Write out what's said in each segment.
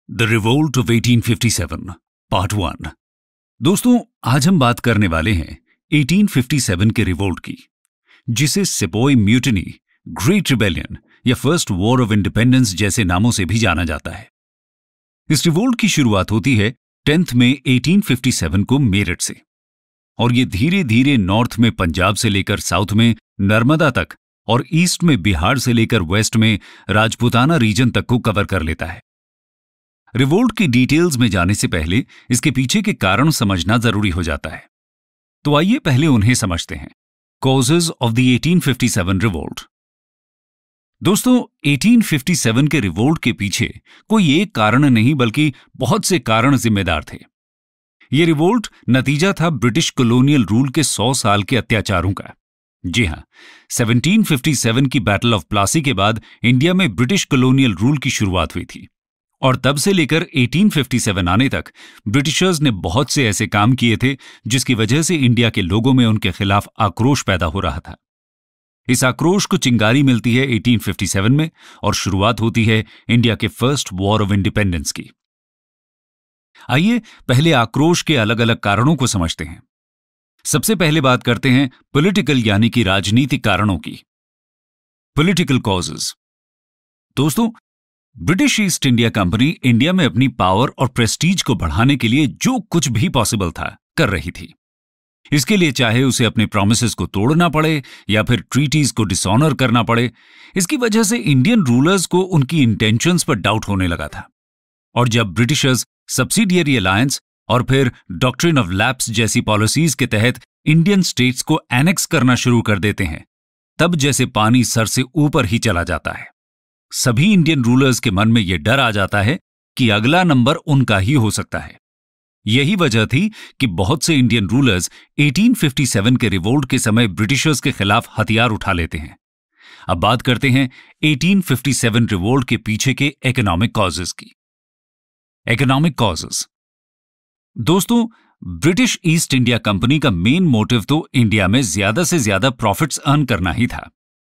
The revolt of 1857 part 1। दोस्तों, आज हम बात करने वाले हैं 1857 के रिवोल्ट की, जिसे सिपोई म्यूटिनी, ग्रेट रिबेलियन या फर्स्ट वॉर ऑफ इंडिपेंडेंस जैसे नामों से भी जाना जाता है। इस रिवोल्ट की शुरुआत होती है 10 मई 1857 को मेरठ से, और ये धीरे धीरे नॉर्थ में पंजाब से लेकर साउथ में नर्मदा तक और ईस्ट में बिहार से लेकर वेस्ट में राजपूताना रीजन तक को कवर कर लेता है। रिवोल्ट की डिटेल्स में जाने से पहले इसके पीछे के कारण समझना जरूरी हो जाता है। तो आइए पहले उन्हें समझते हैं। Causes of the 1857 revolt. दोस्तों, 1857 के रिवोल्ट के पीछे कोई एक कारण नहीं बल्कि बहुत से कारण जिम्मेदार थे। यह रिवोल्ट नतीजा था ब्रिटिश कॉलोनियल रूल के 100 साल के अत्याचारों का। जी हां, 1757 की बैटल ऑफ प्लासी के बाद इंडिया में ब्रिटिश कॉलोनियल रूल की शुरुआत हुई थी, और तब से लेकर 1857 आने तक ब्रिटिशर्स ने बहुत से ऐसे काम किए थे जिसकी वजह से इंडिया के लोगों में उनके खिलाफ आक्रोश पैदा हो रहा था। इस आक्रोश को चिंगारी मिलती है 1857 में और शुरुआत होती है इंडिया के फर्स्ट वॉर ऑफ इंडिपेंडेंस की। आइए पहले आक्रोश के अलग अलग कारणों को समझते हैं। सबसे पहले बात करते हैं पॉलिटिकल यानी कि राजनीतिक कारणों की। Political causes. दोस्तों, British East India Company India में अपनी पावर और प्रेस्टीज को बढ़ाने के लिए जो कुछ भी पॉसिबल था कर रही थी। इसके लिए चाहे उसे अपने प्रॉमिसेस को तोड़ना पड़े या फिर ट्रीटीज को डिसऑनर करना पड़े, इसकी वजह से इंडियन रूलर्स को उनकी इंटेंशंस पर डाउट होने लगा था। और जब ब्रिटिशर्स सब्सिडियरी अलायंस और फिर डॉक्ट्रिन ऑफ लैप्स जैसी पॉलिसीज के तहत इंडियन स्टेट्स को एनेक्स करना शुरू कर देते हैं, तब जैसे पानी सर से ऊपर ही चला जाता है। सभी इंडियन रूलर्स के मन में यह डर आ जाता है कि अगला नंबर उनका ही हो सकता है। यही वजह थी कि बहुत से इंडियन रूलर्स 1857 के रिवोल्ट के समय ब्रिटिशर्स के खिलाफ हथियार उठा लेते हैं। अब बात करते हैं 1857 रिवोल्ट के पीछे के इकोनॉमिक कॉजेज की। Economic causes. दोस्तों, ब्रिटिश ईस्ट इंडिया कंपनी का मेन मोटिव तो इंडिया में ज्यादा से ज्यादा प्रॉफिट्स अर्न करना ही था।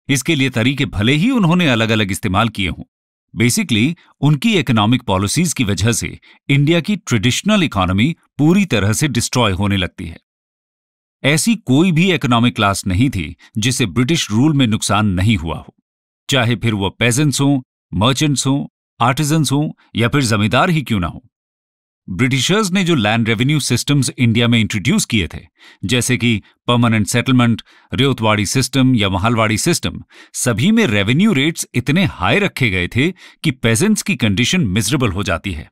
इसके लिए तरीके भले ही उन्होंने अलग अलग इस्तेमाल किए हों, बेसिकली उनकी इकोनॉमिक पॉलिसीज की वजह से इंडिया की ट्रेडिशनल इकोनॉमी पूरी तरह से डिस्ट्रॉय होने लगती है। ऐसी कोई भी इकोनॉमिक क्लास नहीं थी जिसे ब्रिटिश रूल में नुकसान नहीं हुआ हो, चाहे फिर वो पेजेंट्स हों, मर्चेंट्स हों, आर्टिजन्स हों या फिर जमींदार ही क्यों ना हो। ब्रिटिशर्स ने जो लैंड रेवेन्यू सिस्टम्स इंडिया में इंट्रोड्यूस किए थे, जैसे कि परमानेंट सेटलमेंट, रेवतवाड़ी सिस्टम या महलवाड़ी सिस्टम, सभी में रेवेन्यू रेट्स इतने हाई रखे गए थे कि पेजेंट्स की कंडीशन मिजरेबल हो जाती है।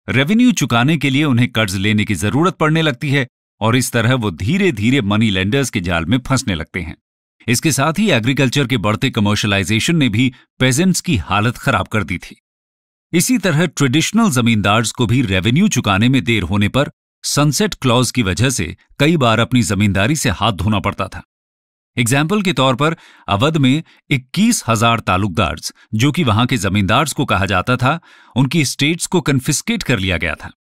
रेवेन्यू चुकाने के लिए उन्हें कर्ज लेने की जरूरत पड़ने लगती है और इस तरह वो धीरे धीरे मनी लेंडर्स के जाल में फंसने लगते हैं। इसके साथ ही एग्रीकल्चर के बढ़ते कमर्शलाइजेशन ने भी पेजेंट्स की हालत खराब कर दी थी। इसी तरह ट्रेडिशनल जमींदार्स को भी रेवेन्यू चुकाने में देर होने पर सनसेट क्लॉज की वजह से कई बार अपनी जमींदारी से हाथ धोना पड़ता था। एग्जाम्पल के तौर पर अवध में 21,000 तालुकदार्स, जो कि वहां के जमींदार्स को कहा जाता था, उनकी स्टेट्स को कन्फिस्केट कर लिया गया था।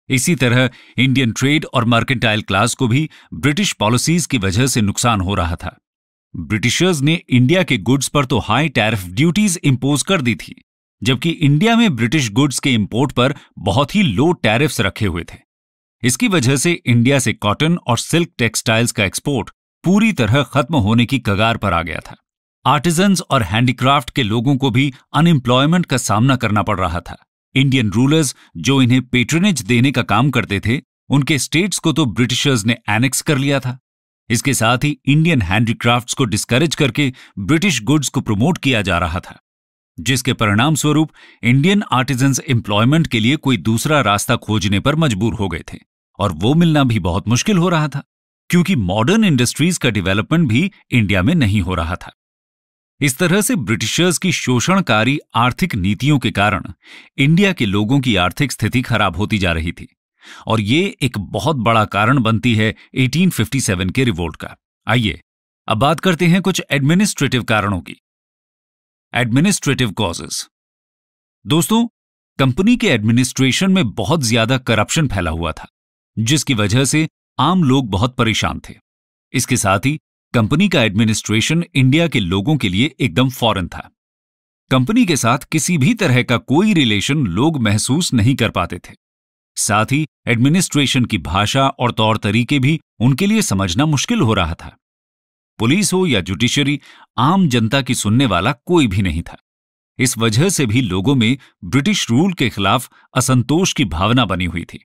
इसी तरह इंडियन ट्रेड और मर्केंटाइल क्लास को भी ब्रिटिश पॉलिसीज की वजह से नुकसान हो रहा था। ब्रिटिशर्स ने इंडिया के गुड्स पर तो हाई टैरिफ ड्यूटीज इंपोज कर दी थी, जबकि इंडिया में ब्रिटिश गुड्स के इंपोर्ट पर बहुत ही लो टैरिफ्स रखे हुए थे। इसकी वजह से इंडिया से कॉटन और सिल्क टेक्सटाइल्स का एक्सपोर्ट पूरी तरह खत्म होने की कगार पर आ गया था। आर्टिजन्स और हैंडीक्राफ्ट के लोगों को भी अनएम्प्लॉयमेंट का सामना करना पड़ रहा था। इंडियन रूलर्स जो इन्हें पेट्रोनेज देने का काम करते थे, उनके स्टेट्स को तो ब्रिटिशर्स ने एनेक्स कर लिया था। इसके साथ ही इंडियन हैंडीक्राफ्ट्स को डिस्करेज करके ब्रिटिश गुड्स को प्रमोट किया जा रहा था, जिसके परिणाम स्वरूप इंडियन आर्टिजन्स एम्प्लॉयमेंट के लिए कोई दूसरा रास्ता खोजने पर मजबूर हो गए थे, और वो मिलना भी बहुत मुश्किल हो रहा था क्योंकि मॉडर्न इंडस्ट्रीज का डेवलपमेंट भी इंडिया में नहीं हो रहा था। इस तरह से ब्रिटिशर्स की शोषणकारी आर्थिक नीतियों के कारण इंडिया के लोगों की आर्थिक स्थिति खराब होती जा रही थी, और ये एक बहुत बड़ा कारण बनती है 1857 के रिवोल्ट का। आइए अब बात करते हैं कुछ एडमिनिस्ट्रेटिव कारणों की। Administrative causes. दोस्तों, कंपनी के एडमिनिस्ट्रेशन में बहुत ज्यादा करप्शन फैला हुआ था, जिसकी वजह से आम लोग बहुत परेशान थे। इसके साथ ही कंपनी का एडमिनिस्ट्रेशन इंडिया के लोगों के लिए एकदम फॉरेन था। कंपनी के साथ किसी भी तरह का कोई रिलेशन लोग महसूस नहीं कर पाते थे। साथ ही एडमिनिस्ट्रेशन की भाषा और तौर तरीके भी उनके लिए समझना मुश्किल हो रहा था। पुलिस हो या जुडिशरी, आम जनता की सुनने वाला कोई भी नहीं था। इस वजह से भी लोगों में ब्रिटिश रूल के खिलाफ असंतोष की भावना बनी हुई थी।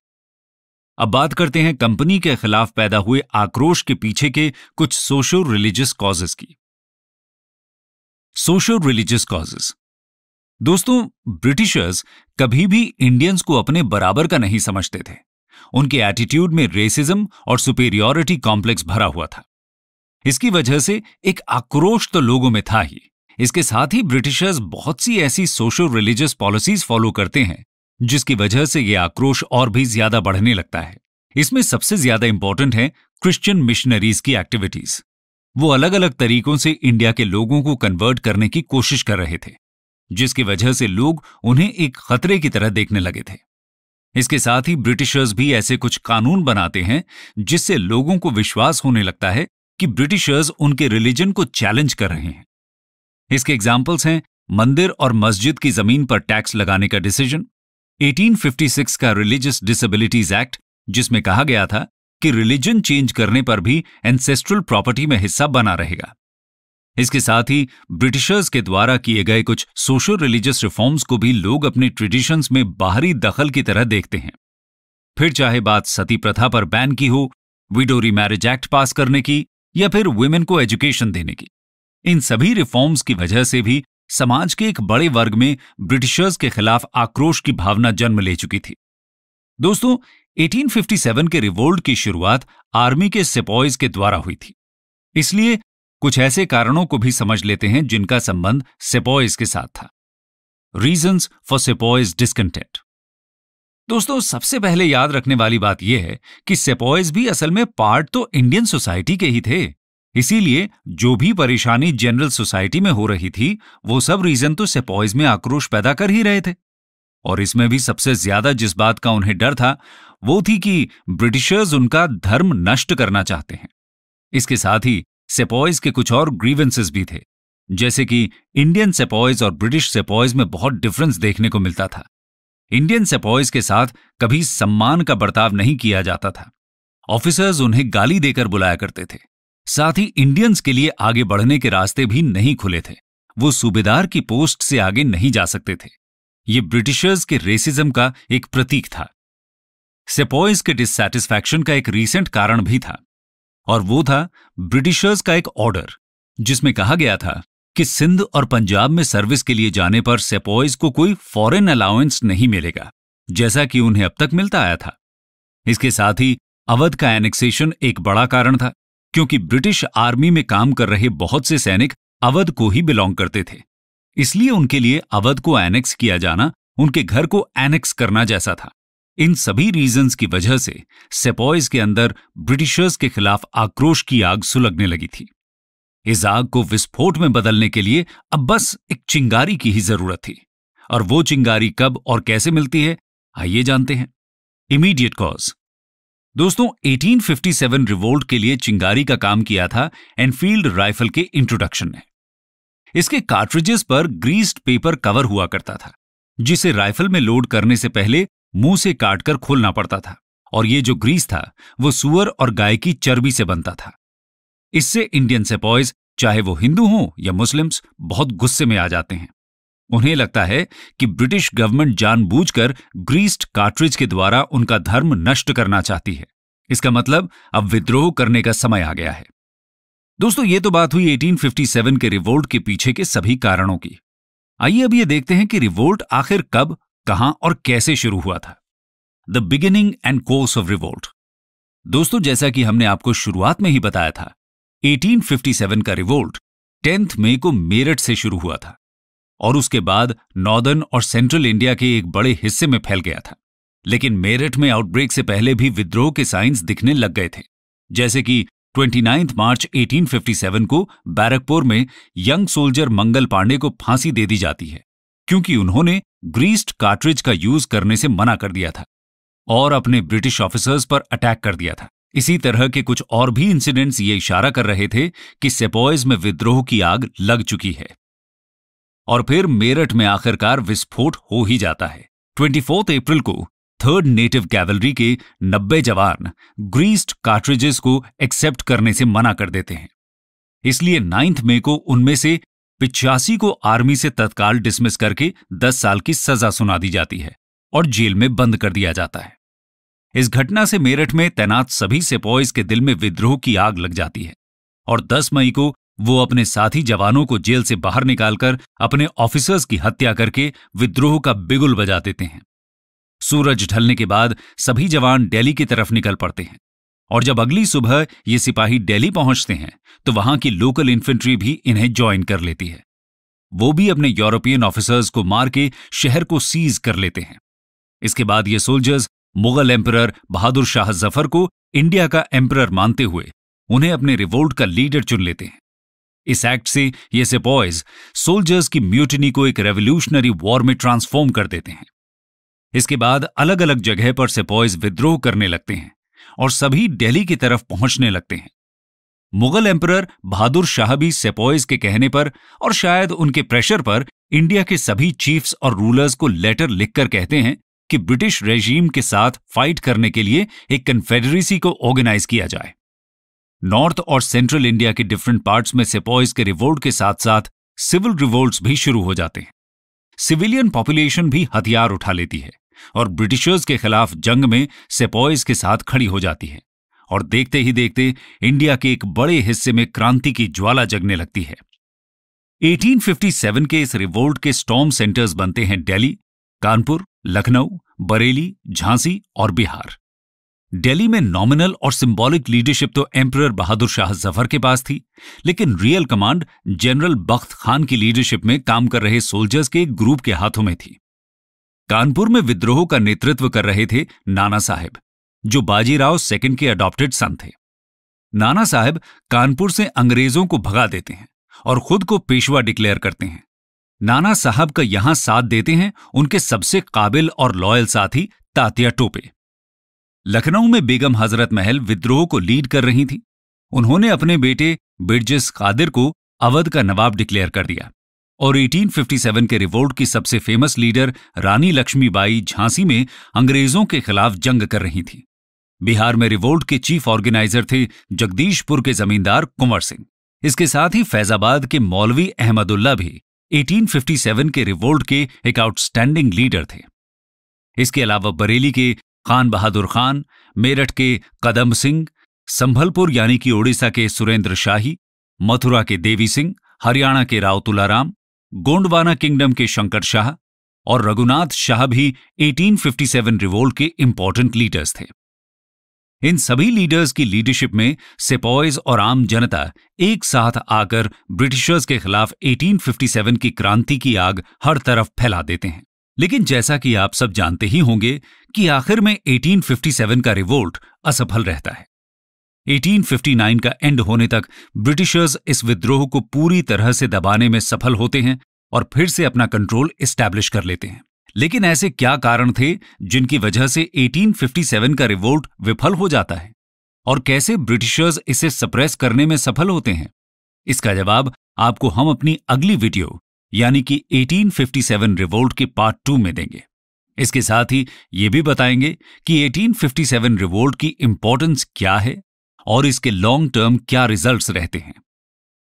अब बात करते हैं कंपनी के खिलाफ पैदा हुए आक्रोश के पीछे के कुछ सोशो रिलीजियस कॉजेस की। Socio religious causes. दोस्तों, ब्रिटिशर्स कभी भी इंडियंस को अपने बराबर का नहीं समझते थे। उनके एटीट्यूड में रेसिज्म और सुपेरियरिटी कॉम्प्लेक्स भरा हुआ था। इसकी वजह से एक आक्रोश तो लोगों में था ही। इसके साथ ही ब्रिटिशर्स बहुत सी ऐसी सोशो रिलीजियस पॉलिसीज फॉलो करते हैं जिसकी वजह से यह आक्रोश और भी ज्यादा बढ़ने लगता है। इसमें सबसे ज्यादा इंपॉर्टेंट है क्रिश्चियन मिशनरीज की एक्टिविटीज। वो अलग अलग तरीकों से इंडिया के लोगों को कन्वर्ट करने की कोशिश कर रहे थे, जिसकी वजह से लोग उन्हें एक खतरे की तरह देखने लगे थे। इसके साथ ही ब्रिटिशर्स भी ऐसे कुछ कानून बनाते हैं जिससे लोगों को विश्वास होने लगता है कि ब्रिटिशर्स उनके रिलीजन को चैलेंज कर रहे हैं। इसके एग्जाम्पल्स हैं मंदिर और मस्जिद की जमीन पर टैक्स लगाने का डिसीजन, 1856 का रिलीजियस डिसेबिलिटीज एक्ट, जिसमें कहा गया था कि रिलीजन चेंज करने पर भी एंसेस्ट्रल प्रॉपर्टी में हिस्सा बना रहेगा। इसके साथ ही ब्रिटिशर्स के द्वारा किए गए कुछ सोशल रिलीजियस रिफॉर्म्स को भी लोग अपने ट्रेडिशंस में बाहरी दखल की तरह देखते हैं। फिर चाहे बात सती प्रथा पर बैन की हो, विडो रीमैरिज एक्ट पास करने की, या फिर वुमेन को एजुकेशन देने की, इन सभी रिफॉर्म्स की वजह से भी समाज के एक बड़े वर्ग में ब्रिटिशर्स के खिलाफ आक्रोश की भावना जन्म ले चुकी थी। दोस्तों, 1857 के रिवोल्ट की शुरुआत आर्मी के सिपॉयज के द्वारा हुई थी। इसलिए कुछ ऐसे कारणों को भी समझ लेते हैं जिनका संबंध सिपॉयज के साथ था। Reasons for sepoys discontent. दोस्तों, सबसे पहले याद रखने वाली बात यह है कि सिपॉयज भी असल में पार्ट तो इंडियन सोसाइटी के ही थे। इसीलिए जो भी परेशानी जनरल सोसाइटी में हो रही थी, वो सब रीजन तो सिपॉयज में आक्रोश पैदा कर ही रहे थे। और इसमें भी सबसे ज्यादा जिस बात का उन्हें डर था वो थी कि ब्रिटिशर्स उनका धर्म नष्ट करना चाहते हैं। इसके साथ ही सिपॉयज के कुछ और ग्रीवेंसेस भी थे, जैसे कि इंडियन सिपॉयज और ब्रिटिश सिपॉयज में बहुत डिफरेंस देखने को मिलता था। इंडियन सिपॉयज के साथ कभी सम्मान का बर्ताव नहीं किया जाता था। ऑफिसर्स उन्हें गाली देकर बुलाया करते थे। साथ ही इंडियंस के लिए आगे बढ़ने के रास्ते भी नहीं खुले थे। वो सूबेदार की पोस्ट से आगे नहीं जा सकते थे। ये ब्रिटिशर्स के रेसिज्म का एक प्रतीक था। सिपॉयज के डिससैटिस्फैक्शन का एक रीसेंट कारण भी था, और वो था ब्रिटिशर्स का एक ऑर्डर जिसमें कहा गया था कि सिंध और पंजाब में सर्विस के लिए जाने पर सिपॉयज को कोई फॉरेन अलाउंस नहीं मिलेगा, जैसा कि उन्हें अब तक मिलता आया था। इसके साथ ही अवध का एनेक्सेशन एक बड़ा कारण था, क्योंकि ब्रिटिश आर्मी में काम कर रहे बहुत से सैनिक अवध को ही बिलोंग करते थे। इसलिए उनके लिए अवध को एनेक्स किया जाना उनके घर को एनेक्स करना जैसा था। इन सभी रीजंस की वजह से सिपॉयज के अंदर ब्रिटिशर्स के खिलाफ आक्रोश की आग सुलगने लगी थी। इस आग को विस्फोट में बदलने के लिए अब बस एक चिंगारी की ही जरूरत थी। और वो चिंगारी कब और कैसे मिलती है, आइए जानते हैं। Immediate cause. दोस्तों, 1857 रिवोल्ट के लिए चिंगारी का काम किया था एनफील्ड राइफल के इंट्रोडक्शन ने। इसके कार्ट्रिजेस पर ग्रीस्ड पेपर कवर हुआ करता था, जिसे राइफल में लोड करने से पहले मुंह से काटकर खोलना पड़ता था, और ये जो ग्रीस था वो सूअर और गाय की चर्बी से बनता था। इससे इंडियन सिपॉयज, चाहे वो हिंदू हों या मुस्लिम्स, बहुत गुस्से में आ जाते हैं। उन्हें लगता है कि ब्रिटिश गवर्नमेंट जानबूझकर ग्रीस्ड कार्ट्रिज के द्वारा उनका धर्म नष्ट करना चाहती है। इसका मतलब अब विद्रोह करने का समय आ गया है। दोस्तों, ये तो बात हुई 1857 के रिवोल्ट के पीछे के सभी कारणों की। आइए अब ये देखते हैं कि रिवोल्ट आखिर कब, कहां और कैसे शुरू हुआ था। The beginning and course of revolt. दोस्तों, जैसा कि हमने आपको शुरुआत में ही बताया था, 1857 का रिवोल्ट 10 मई को मेरठ से शुरू हुआ था और उसके बाद नॉर्दर्न और सेंट्रल इंडिया के एक बड़े हिस्से में फैल गया था। लेकिन मेरठ में आउटब्रेक से पहले भी विद्रोह के साइंस दिखने लग गए थे, जैसे कि 29 मार्च 1857 को बैरकपुर में यंग सोल्जर मंगल पांडे को फांसी दे दी जाती है, क्योंकि उन्होंने ग्रीस्ड कार्ट्रिज का यूज करने से मना कर दिया था और अपने ब्रिटिश ऑफिसर्स पर अटैक कर दिया था। इसी तरह के कुछ और भी इंसिडेंट्स ये इशारा कर रहे थे कि सिपॉयज में विद्रोह की आग लग चुकी है। और फिर मेरठ में आखिरकार विस्फोट हो ही जाता है। 24 अप्रैल को 3rd नेटिव कैवलरी के 90 जवान ग्रीस्ड कार्ट्रिजेस को एक्सेप्ट करने से मना कर देते हैं। इसलिए 9 मई को उनमें से 85 को आर्मी से तत्काल डिसमिस करके 10 साल की सजा सुना दी जाती है और जेल में बंद कर दिया जाता है। इस घटना से मेरठ में तैनात सभी सिपॉइज के दिल में विद्रोह की आग लग जाती है और 10 मई को वो अपने साथी जवानों को जेल से बाहर निकालकर अपने ऑफिसर्स की हत्या करके विद्रोह का बिगुल बजा देते हैं। सूरज ढलने के बाद सभी जवान दिल्ली की तरफ निकल पड़ते हैं और जब अगली सुबह ये सिपाही दिल्ली पहुंचते हैं तो वहां की लोकल इन्फेंट्री भी इन्हें ज्वाइन कर लेती है। वो भी अपने यूरोपियन ऑफिसर्स को मार के शहर को सीज कर लेते हैं। इसके बाद ये सोल्जर्स मुगल एम्परर बहादुर शाह जफर को इंडिया का एम्परर मानते हुए उन्हें अपने रिवोल्ट का लीडर चुन लेते हैं। इस एक्ट से ये सिपॉइज सोल्जर्स की म्यूटिनी को एक रेवोल्यूशनरी वॉर में ट्रांसफॉर्म कर देते हैं। इसके बाद अलग अलग जगह पर सिपॉइज विद्रोह करने लगते हैं और सभी दिल्ली की तरफ पहुंचने लगते हैं। मुगल एम्परर बहादुर शाह भी सिपॉइज के कहने पर और शायद उनके प्रेशर पर इंडिया के सभी चीफ्स और रूलर्स को लेटर लिखकर कहते हैं कि ब्रिटिश रेजीम के साथ फाइट करने के लिए एक कन्फेडरेसी को ऑर्गेनाइज किया जाए। नॉर्थ और सेंट्रल इंडिया के डिफरेंट पार्ट्स में सिपॉइज के रिवोल्ट के साथ साथ सिविल रिवोल्ट्स भी शुरू हो जाते हैं। सिविलियन पॉपुलेशन भी हथियार उठा लेती है और ब्रिटिशर्स के खिलाफ जंग में सिपॉइज के साथ खड़ी हो जाती है और देखते ही देखते इंडिया के एक बड़े हिस्से में क्रांति की ज्वाला जगने लगती है। 1857 के इस रिवोल्ट के स्टॉर्म सेंटर्स बनते हैं दिल्ली, कानपुर, लखनऊ, बरेली, झांसी और बिहार। दिल्ली में नॉमिनल और सिंबॉलिक लीडरशिप तो एम्परर बहादुर शाह जफर के पास थी, लेकिन रियल कमांड जनरल बख्त खान की लीडरशिप में काम कर रहे सोल्जर्स के एक ग्रुप के हाथों में थी। कानपुर में विद्रोह का नेतृत्व कर रहे थे नाना साहब, जो बाजीराव सेकंड के अडॉप्टेड सन थे। नाना साहब कानपुर से अंग्रेजों को भगा देते हैं और खुद को पेशवा डिक्लेयर करते हैं। नाना साहब का यहां साथ देते हैं उनके सबसे काबिल और लॉयल साथी तात्या टोपे। लखनऊ में बेगम हजरत महल विद्रोह को लीड कर रही थी। उन्होंने अपने बेटे बिरजिस कादिर को अवध का नवाब डिक्लेयर कर दिया और 1857 के रिवोल्ट की सबसे फेमस लीडर रानी लक्ष्मीबाई झांसी में अंग्रेजों के खिलाफ जंग कर रही थी। बिहार में रिवोल्ट के चीफ ऑर्गेनाइजर थे जगदीशपुर के जमींदार कुंवर सिंह। इसके साथ ही फैजाबाद के मौलवी अहमदुल्ला भी 1857 के रिवोल्ट के एक आउटस्टैंडिंग लीडर थे। इसके अलावा बरेली के खान बहादुर खान, मेरठ के कदम सिंह, संभलपुर यानी कि ओडिशा के सुरेंद्र शाही, मथुरा के देवी सिंह, हरियाणा के राव तुलाराम, गोंडवाना किंगडम के शंकर शाह और रघुनाथ शाह भी 1857 रिवोल्ट के इंपॉर्टेंट लीडर्स थे। इन सभी लीडर्स की लीडरशिप में सिपॉइज और आम जनता एक साथ आकर ब्रिटिशर्स के खिलाफ 1857 की क्रांति की आग हर तरफ फैला देते हैं। लेकिन जैसा कि आप सब जानते ही होंगे कि आखिर में 1857 का रिवोल्ट असफल रहता है। 1859 का एंड होने तक ब्रिटिशर्स इस विद्रोह को पूरी तरह से दबाने में सफल होते हैं और फिर से अपना कंट्रोल एस्टैब्लिश कर लेते हैं। लेकिन ऐसे क्या कारण थे जिनकी वजह से 1857 का रिवोल्ट विफल हो जाता है और कैसे ब्रिटिशर्स इसे सप्रेस करने में सफल होते हैं? इसका जवाब आपको हम अपनी अगली वीडियो यानी कि 1857 रिवोल्ट के पार्ट 2 में देंगे। इसके साथ ही ये भी बताएंगे कि 1857 रिवोल्ट की इंपॉर्टेंस क्या है और इसके लॉन्ग टर्म क्या रिजल्ट्स रहते हैं।